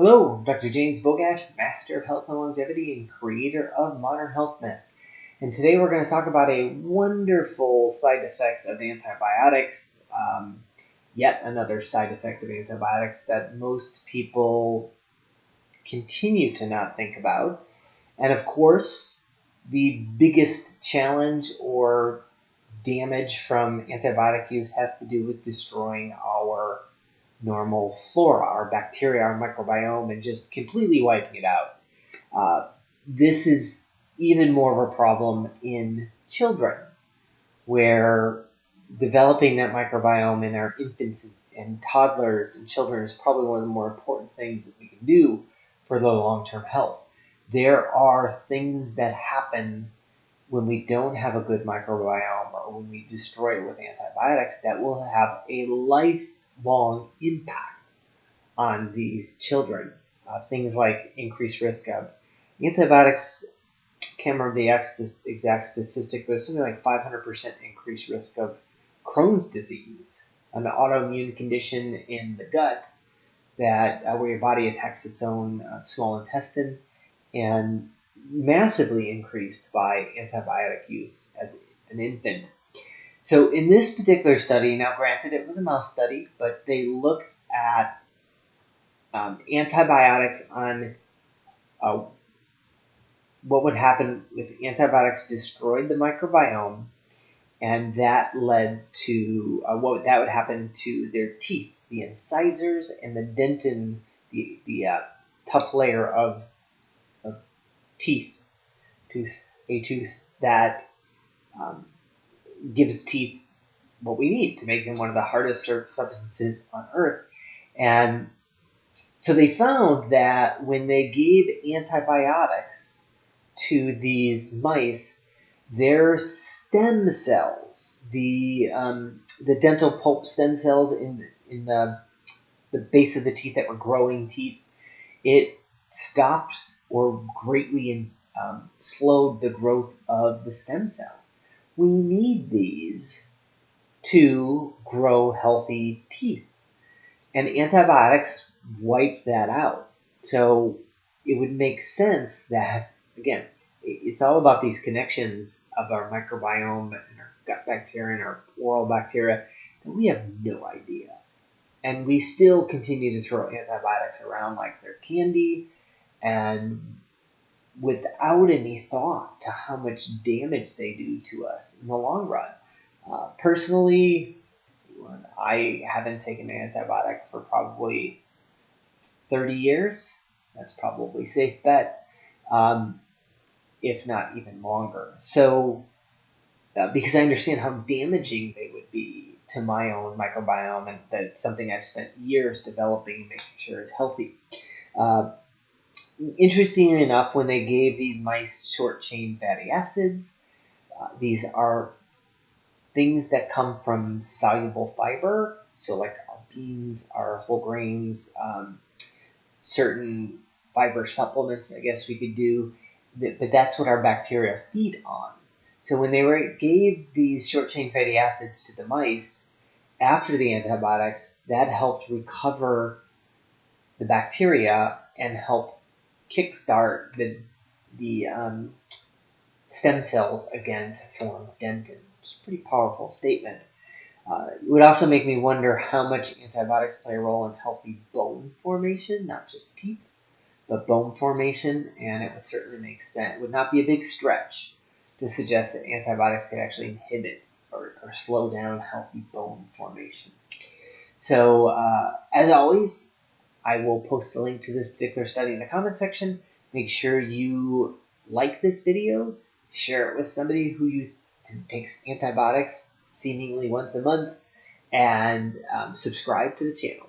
Hello, I'm Dr. James Bogash, Master of Health and Longevity and creator of Modern Health Myths. And today we're going to talk about a wonderful side effect of antibiotics, yet another side effect of antibiotics that most people continue to not think about. And of course, the biggest challenge or damage from antibiotic use has to do with destroying our normal flora, our bacteria, our microbiome, and just completely wiping it out. This is even more of a problem in children, where developing that microbiome in our infants and toddlers and children is probably one of the more important things that we can do for their long-term health. There are things that happen when we don't have a good microbiome or when we destroy it with antibiotics that will have a lifelong impact on these children. Things like increased risk of antibiotics. Can't remember the exact statistic, but it's something like 500% increased risk of Crohn's disease, an autoimmune condition in the gut that where your body attacks its own small intestine, and massively increased by antibiotic use as an infant. So in this particular study, now granted it was a mouse study, but they looked at antibiotics on what would happen if antibiotics destroyed the microbiome, and that led to what that would happen to their teeth, the incisors and the dentin, the tough layer of teeth, a tooth that gives teeth what we need to make them one of the hardest substances on earth. And so they found that when they gave antibiotics to these mice, their stem cells, the dental pulp stem cells in the base of the teeth that were growing teeth, it stopped or greatly slowed the growth of the stem cells. We need these to grow healthy teeth, and antibiotics wipe that out. So it would make sense that, again, it's all about these connections of our microbiome and our gut bacteria and our oral bacteria that we have no idea. And we still continue to throw antibiotics around like they're candy, and without any thought to how much damage they do to us in the long run. Personally, I haven't taken an antibiotic for probably 30 years. That's probably a safe bet, if not even longer. So, because I understand how damaging they would be to my own microbiome, and that's something I've spent years developing and making sure is healthy. Interestingly enough, when they gave these mice short-chain fatty acids, these are things that come from soluble fiber, so like our beans, our whole grains, certain fiber supplements, I guess we could do, but that's what our bacteria feed on. So when they gave these short-chain fatty acids to the mice after the antibiotics, that helped recover the bacteria and help kickstart the stem cells again to form dentin. It's a pretty powerful statement. It would also make me wonder how much antibiotics play a role in healthy bone formation, not just teeth, but bone formation, and it would certainly make sense. It would not be a big stretch to suggest that antibiotics could actually inhibit or slow down healthy bone formation. So, as always, I will post a link to this particular study in the comment section. Make sure you like this video, share it with somebody who takes antibiotics seemingly once a month, and subscribe to the channel.